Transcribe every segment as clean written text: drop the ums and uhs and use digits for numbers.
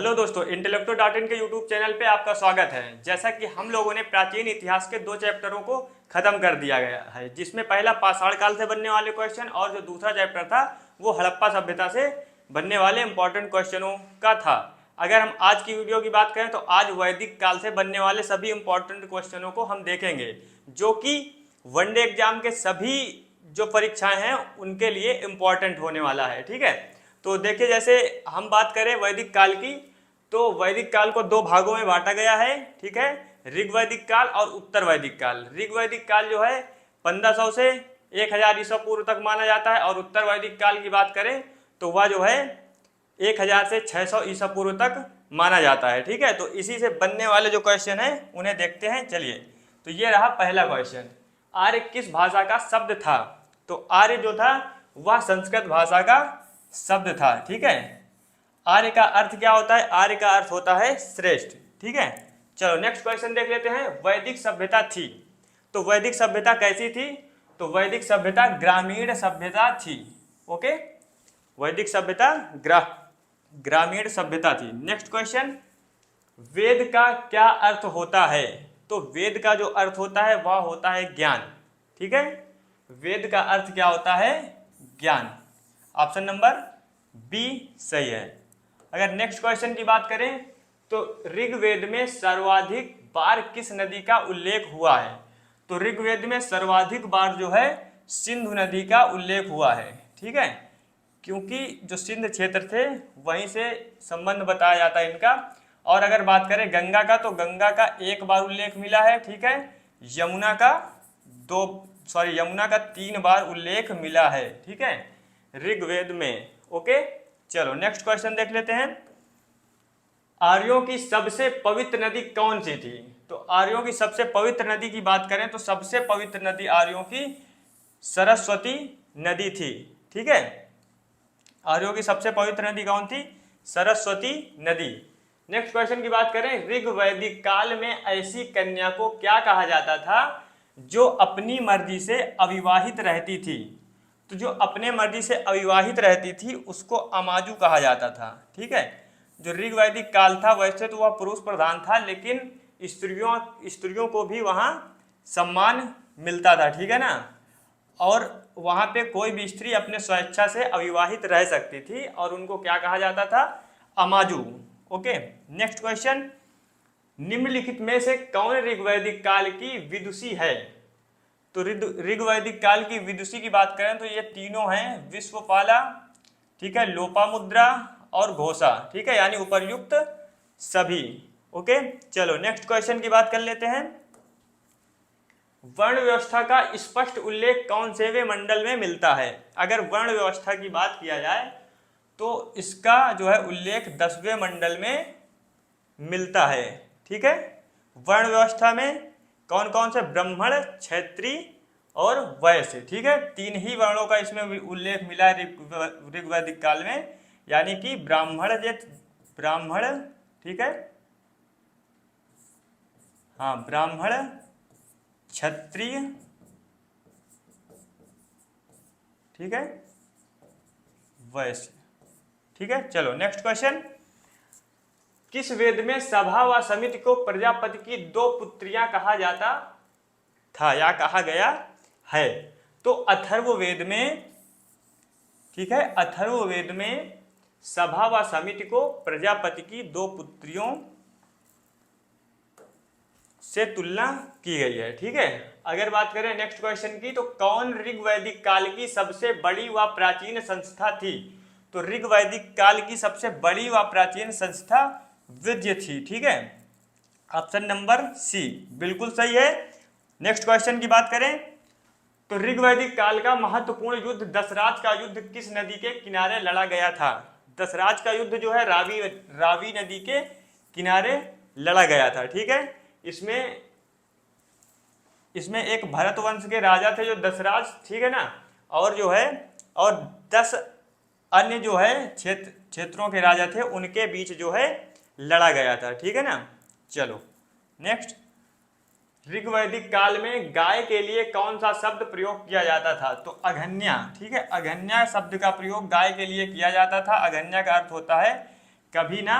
Hello दोस्तों, इंटेलेक्टो.इन के YouTube channel पे आपका स्वागत है। जैसा कि हम लोगों ने प्राचीन इतिहास के 2 चैप्टरों को खत्म कर दिया गया है, जिसमें पहला पाषाण काल से बनने वाले क्वेश्चन और जो दूसरा चैप्टर था वो हड़प्पा सभ्यता से बनने वाले इंपॉर्टेंट क्वेश्चनों का था। अगर हम आज की वीडियो की बात करें तो आज वैदिक काल से बनने वाले सभी इंपॉर्टेंट क्वेश्चनों को हम देखेंगे, जो कि वनडे एग्जाम के सभी जो परीक्षाएं हैं उनके लिए इम्पॉर्टेंट होने वाला है। ठीक है, तो देखिए, जैसे हम बात करें वैदिक काल की, तो वैदिक काल को 2 भागों में बांटा गया है। ठीक है, ऋग वैदिक काल और उत्तर वैदिक काल। ऋग वैदिक काल जो है 1500 से 1000 ईसा पूर्व तक माना जाता है, और उत्तर वैदिक काल की बात करें तो वह जो है 1000 से 600 ईसा पूर्व तक माना जाता है। ठीक है, तो इसी से बनने वाले जो क्वेश्चन है उन्हें देखते हैं। चलिए, तो ये रहा पहला क्वेश्चन। आर्य किस भाषा का शब्द था? तो आर्य जो था वह संस्कृत भाषा का शब्द था। ठीक है, आर्य का अर्थ क्या होता है? आर्य का अर्थ होता है श्रेष्ठ। ठीक है, चलो नेक्स्ट क्वेश्चन देख लेते हैं। वैदिक सभ्यता थी, तो वैदिक सभ्यता कैसी थी? तो वैदिक सभ्यता ग्रामीण सभ्यता थी। ओके, वैदिक सभ्यता ग्रामीण सभ्यता थी। नेक्स्ट क्वेश्चन, वेद का क्या अर्थ होता है? तो वेद का जो अर्थ होता है वह होता है ज्ञान। ठीक है, वेद का अर्थ क्या होता है? ज्ञान। ऑप्शन नंबर बी सही है। अगर नेक्स्ट क्वेश्चन की बात करें तो ऋग्वेद में सर्वाधिक बार किस नदी का उल्लेख हुआ है? तो ऋग्वेद में सर्वाधिक बार जो है सिंधु नदी का उल्लेख हुआ है। ठीक है, क्योंकि जो सिंध क्षेत्र थे वहीं से संबंध बताया जाता है इनका। और अगर बात करें गंगा का, तो गंगा का 1 बार उल्लेख मिला है। ठीक है, यमुना का 3 बार उल्लेख मिला है। ठीक है, ऋग्वेद में। ओके, चलो नेक्स्ट क्वेश्चन देख लेते हैं। आर्यों की सबसे पवित्र नदी कौन सी थी? तो आर्यों की सबसे पवित्र नदी की बात करें तो सबसे पवित्र नदी आर्यों की सरस्वती नदी थी। ठीक है, आर्यों की सबसे पवित्र नदी कौन थी? सरस्वती नदी। नेक्स्ट क्वेश्चन की बात करें, ऋग वैदिक काल में ऐसी कन्या को क्या कहा जाता था जो अपनी मर्जी से अविवाहित रहती थी? तो जो अपने मर्जी से अविवाहित रहती थी उसको अमाजू कहा जाता था। ठीक है, जो ऋग वैदिक काल था वैसे तो वह पुरुष प्रधान था, लेकिन स्त्रियों को भी वहाँ सम्मान मिलता था। ठीक है ना, और वहाँ पे कोई भी स्त्री अपने स्वेच्छा से अविवाहित रह सकती थी और उनको क्या कहा जाता था? अमाजू। ओके, नेक्स्ट क्वेश्चन, निम्नलिखित में से कौन ऋग्वैदिक काल की विदुषी है? तो ऋग्वैदिक काल की विदुषी की बात करें तो ये तीनों हैं, विश्वपाला, ठीक है, लोपामुद्रा और घोषा। ठीक है, यानी उपर्युक्त सभी। ओके, चलो नेक्स्ट क्वेश्चन की बात कर लेते हैं। वर्ण व्यवस्था का स्पष्ट उल्लेख कौन सेवे मंडल में मिलता है? अगर वर्ण व्यवस्था की बात किया जाए तो इसका जो है उल्लेख 10वें मंडल में मिलता है। ठीक है, वर्ण व्यवस्था में कौन कौन से? ब्राह्मण, क्षत्रिय और वैश्य। ठीक है, 3 ही वर्णों का इसमें उल्लेख मिला है ऋग्वैदिक काल में, यानी कि ब्राह्मण, ठीक है, हाँ, ब्राह्मण, क्षत्रिय, ठीक है, वैश्य। ठीक है, चलो नेक्स्ट क्वेश्चन, किस वेद में सभा व समिति को प्रजापति की 2 पुत्रियां कहा जाता था या कहा गया है? तो अथर्ववेद में, ठीक है, अथर्ववेद में सभा व समिति को प्रजापति की 2 पुत्रियों से तुलना की गई है। ठीक है, अगर बात करें नेक्स्ट क्वेश्चन की, तो कौन ऋग्वैदिक काल की सबसे बड़ी व प्राचीन संस्था थी? तो ऋग्वैदिक काल की सबसे बड़ी व प्राचीन संस्था विद्य थी। ठीक है, ऑप्शन नंबर सी बिल्कुल सही है। नेक्स्ट क्वेश्चन की बात करें तो ऋग्वैदिक काल का महत्वपूर्ण युद्ध दशराज का युद्ध किस नदी के किनारे लड़ा गया था? दशराज का युद्ध जो है रावी नदी के किनारे लड़ा गया था। ठीक है, इसमें एक भरत वंश के राजा थे जो दशराज, ठीक है ना, और जो है और 10 अन्य जो है क्षेत्रों के राजा थे, उनके बीच जो है लड़ा गया था। ठीक है ना, चलो नेक्स्ट, ऋग्वैदिक काल में गाय के लिए कौन सा शब्द प्रयोग किया जाता था? तो अघन्या। ठीक है, अघन्या शब्द का प्रयोग गाय के लिए किया जाता था। अघन्या का अर्थ होता है कभी ना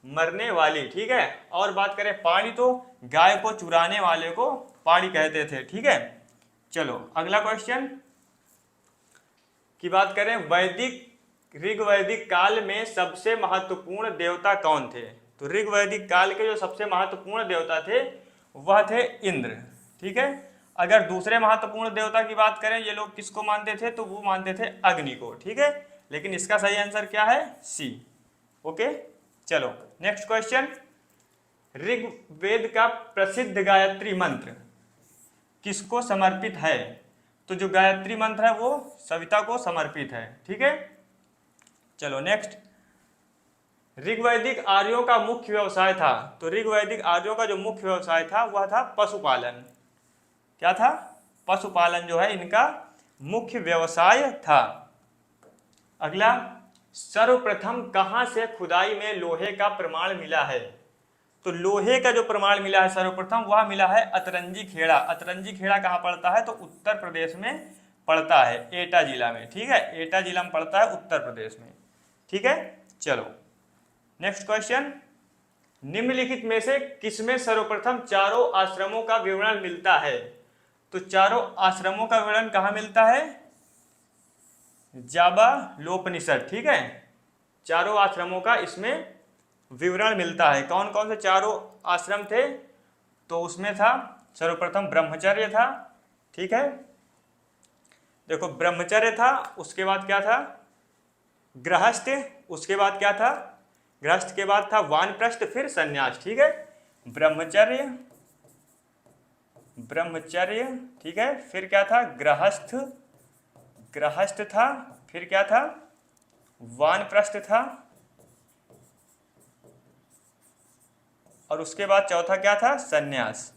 मरने वाली, ठीक है। और बात करें पाड़ी तो गाय को चुराने वाले को पाड़ी कहते थे, ठीक है। चलो अगला क्वेश्चन की बात करें, ऋग वैदिक काल में सबसे महत्वपूर्ण देवता कौन थे? तो ऋग वैदिक काल के जो सबसे महत्वपूर्ण देवता थे वह थे इंद्र, ठीक है। अगर दूसरे महत्वपूर्ण देवता की बात करें, ये लोग किसको मानते थे? तो वो मानते थे अग्नि को, ठीक है। लेकिन इसका सही आंसर क्या है? सी। ओके चलो नेक्स्ट क्वेश्चन, ऋग्वेद का प्रसिद्ध गायत्री मंत्र किसको समर्पित है? तो जो गायत्री मंत्र है वो सविता को समर्पित है, ठीक है। चलो नेक्स्ट, ऋग्वैदिक आर्यों का मुख्य व्यवसाय था। तो ऋग्वैदिक आर्यों का जो मुख्य व्यवसाय था वह था पशुपालन। क्या था? पशुपालन जो है इनका मुख्य व्यवसाय था। अगला, सर्वप्रथम कहां से खुदाई में लोहे का प्रमाण मिला है? तो लोहे का जो प्रमाण मिला है सर्वप्रथम वह मिला है अतरंजी खेड़ा। अतरंजी खेड़ा कहाँ पड़ता है? तो उत्तर प्रदेश में पड़ता है, एटा जिला में, ठीक है। एटा जिला में पड़ता है उत्तर प्रदेश में, ठीक है। चलो नेक्स्ट क्वेश्चन, निम्नलिखित में से किसमें सर्वप्रथम चारों आश्रमों का विवरण मिलता है? तो चारों आश्रमों का विवरण कहाँ मिलता है? जाबालोपनिषद, ठीक है। चारों आश्रमों का इसमें विवरण मिलता है। कौन कौन से चारों आश्रम थे? तो उसमें था सर्वप्रथम ब्रह्मचर्य था, ठीक है। देखो ब्रह्मचर्य था, उसके बाद क्या था? गृहस्थ, उसके बाद क्या था? गृहस्थ के बाद था वानप्रस्थ, फिर संन्यास, ठीक है। ब्रह्मचर्य, ठीक है। फिर क्या था? गृहस्थ था, फिर क्या था? वानप्रस्थ था, और उसके बाद चौथा क्या था? संन्यास,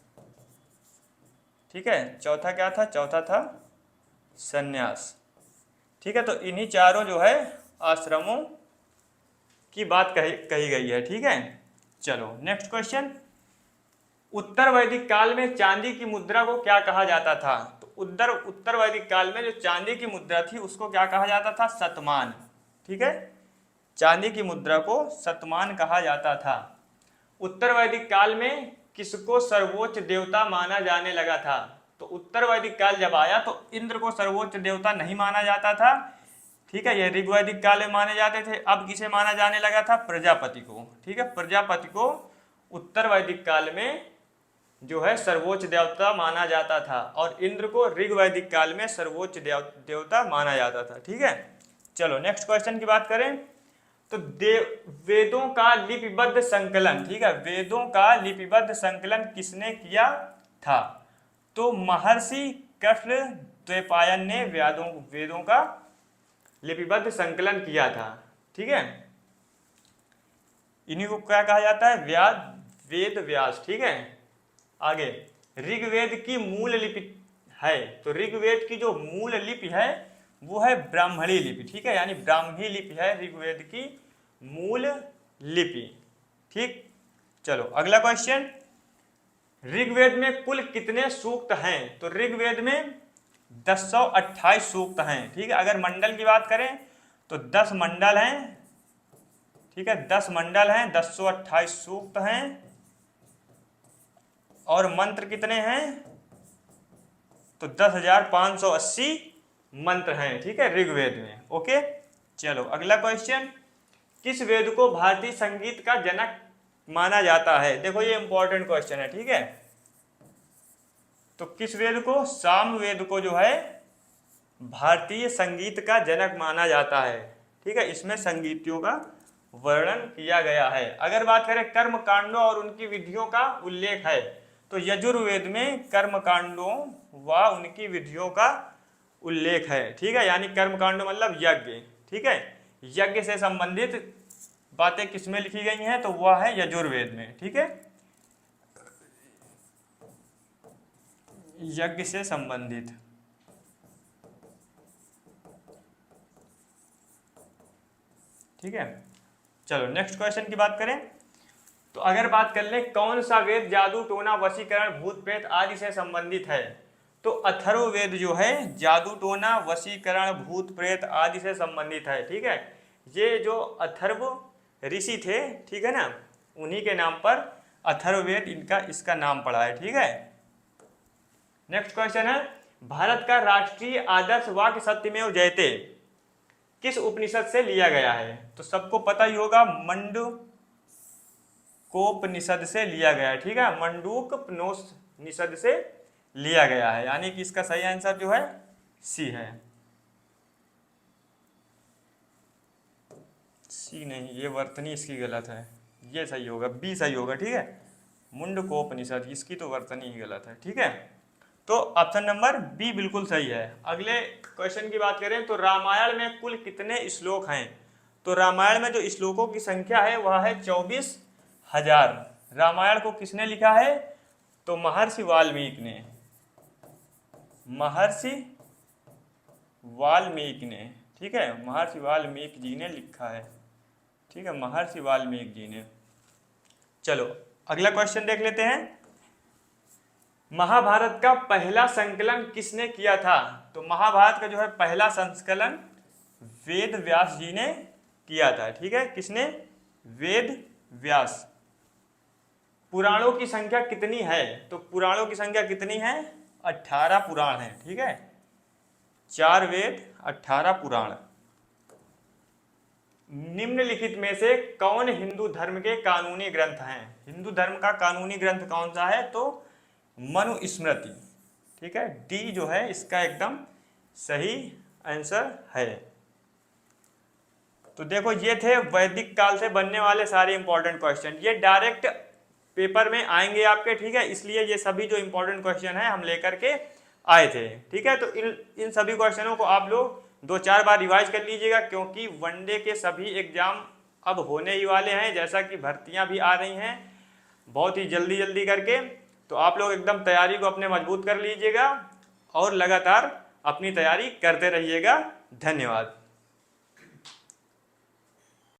ठीक है। चौथा क्या था? चौथा था संन्यास, ठीक है। तो इन्हीं चारों जो है आश्रमों की बात कही गई है, ठीक है। चलो नेक्स्ट क्वेश्चन, उत्तर वैदिक काल में चांदी की मुद्रा को क्या कहा जाता था? तो उत्तर वैदिक काल में जो चांदी की मुद्रा थी उसको क्या कहा जाता था? शतमान, ठीक है। चांदी की मुद्रा को शतमान कहा जाता था। उत्तर वैदिक काल में किसको सर्वोच्च देवता माना जाने लगा था? तो उत्तर वैदिक काल जब आया तो इंद्र को सर्वोच्च देवता नहीं माना जाता था, ठीक है। ये ऋग्वैदिक काल में माने जाते थे। अब किसे माना जाने लगा था? प्रजापति को, ठीक है। प्रजापति को उत्तर वैदिक काल में जो है सर्वोच्च देवता माना जाता था, और इंद्र को ऋग्वैदिक काल में सर्वोच्च देवता माना जाता था, ठीक है। चलो नेक्स्ट क्वेश्चन की बात करें तो वेदों का लिपिबद्ध संकलन, ठीक है। वेदों का लिपिबद्ध संकलन किसने किया था? तो महर्षि कृष्ण द्वैपायन ने वेदों का लिपिबद्ध संकलन किया था, ठीक है। इन्हीं को क्या कहा जाता है? वेद व्यास, ठीक है। आगे, ऋग्वेद की मूल लिपि है। तो ऋग्वेद की जो मूल लिपि है वो है ब्राह्मणी लिपि, ठीक है। यानी ब्राह्मी लिपि है ऋग्वेद की मूल लिपि, ठीक। चलो अगला क्वेश्चन, ऋग्वेद में कुल कितने सूक्त हैं? तो ऋग्वेद में 1028 सूक्त हैं, ठीक है। अगर मंडल की बात करें तो 10 मंडल हैं, ठीक है। 10 मंडल हैं, 1028 सूक्त हैं, और मंत्र कितने हैं? तो 10,580 मंत्र हैं, ठीक है, ऋग्वेद में। ओके चलो अगला क्वेश्चन, किस वेद को भारतीय संगीत का जनक माना जाता है? देखो ये इंपॉर्टेंट क्वेश्चन है, ठीक है। तो किस वेद को? सामवेद को जो है भारतीय संगीत का जनक माना जाता है, ठीक है। इसमें संगीतियों का वर्णन किया गया है। अगर बात करें कर्म कांडों और उनकी विधियों का उल्लेख है तो यजुर्वेद में कर्म कांडों व उनकी विधियों का उल्लेख है, ठीक है। यानी कर्म कांड मतलब यज्ञ, ठीक है। यज्ञ से संबंधित बातें किसमें लिखी गई हैं? तो वह है यजुर्वेद में, ठीक है। यज्ञ से संबंधित, ठीक है। चलो नेक्स्ट क्वेश्चन की बात करें तो अगर बात कर ले कौन सा वेद जादू टोना वशीकरण भूत प्रेत आदि से संबंधित है? तो अथर्ववेद जो है जादू टोना वशीकरण भूत प्रेत आदि से संबंधित है, ठीक है। ये जो अथर्व ऋषि थे, ठीक है ना, उन्हीं के नाम पर अथर्ववेद इनका इसका नाम पड़ा है। ठीक है, नेक्स्ट क्वेश्चन है, भारत का राष्ट्रीय आदर्श वाक्य सत्यमेव जयते किस उपनिषद से लिया गया है? तो सबको पता ही होगा, मंडूकोपनिषद से लिया गया है। ठीक है, मंडूकोपनिषद से लिया गया है, यानी कि इसका सही आंसर जो है सी है। सी नहीं, ये वर्तनी इसकी गलत है, ये सही होगा, बी सही होगा। ठीक है, मुंडकोपनिषद, इसकी तो वर्तनी ही गलत है। ठीक है, तो ऑप्शन नंबर बी बिल्कुल सही है। अगले क्वेश्चन की बात करें तो रामायण में कुल कितने श्लोक हैं? तो रामायण में जो श्लोकों की संख्या है वह है 24,000। रामायण को किसने लिखा है? तो महर्षि वाल्मीकि ने, महर्षि वाल्मीकि ने। ठीक है, महर्षि वाल्मीकि जी ने लिखा है। ठीक है, महर्षि वाल्मीकि जी ने। चलो अगला क्वेश्चन देख लेते हैं, महाभारत का पहला संकलन किसने किया था? तो महाभारत का जो है पहला संकलन वेद व्यास जी ने किया था। ठीक है, किसने? वेद व्यास। पुराणों की संख्या कितनी है? तो पुराणों की संख्या कितनी है? 18 पुराण है। ठीक है, 4 वेद 18 पुराण। निम्नलिखित में से कौन हिंदू धर्म के कानूनी ग्रंथ हैं? हिंदू धर्म का कानूनी ग्रंथ कौन सा है? तो मनुस्मृति। ठीक है, डी जो है इसका एकदम सही आंसर है। तो देखो ये थे वैदिक काल से बनने वाले सारे इंपॉर्टेंट क्वेश्चन, ये डायरेक्ट पेपर में आएंगे आपके। ठीक है, इसलिए ये सभी जो इंपॉर्टेंट क्वेश्चन है हम लेकर के आए थे। ठीक है, तो इन सभी क्वेश्चनों को आप लोग 2-4 बार रिवाइज कर लीजिएगा, क्योंकि वनडे के सभी एग्जाम अब होने ही वाले हैं, जैसा कि भर्तियां भी आ रही हैं बहुत ही जल्दी जल्दी करके। तो आप लोग एकदम तैयारी को अपने मजबूत कर लीजिएगा और लगातार अपनी तैयारी करते रहिएगा। धन्यवाद।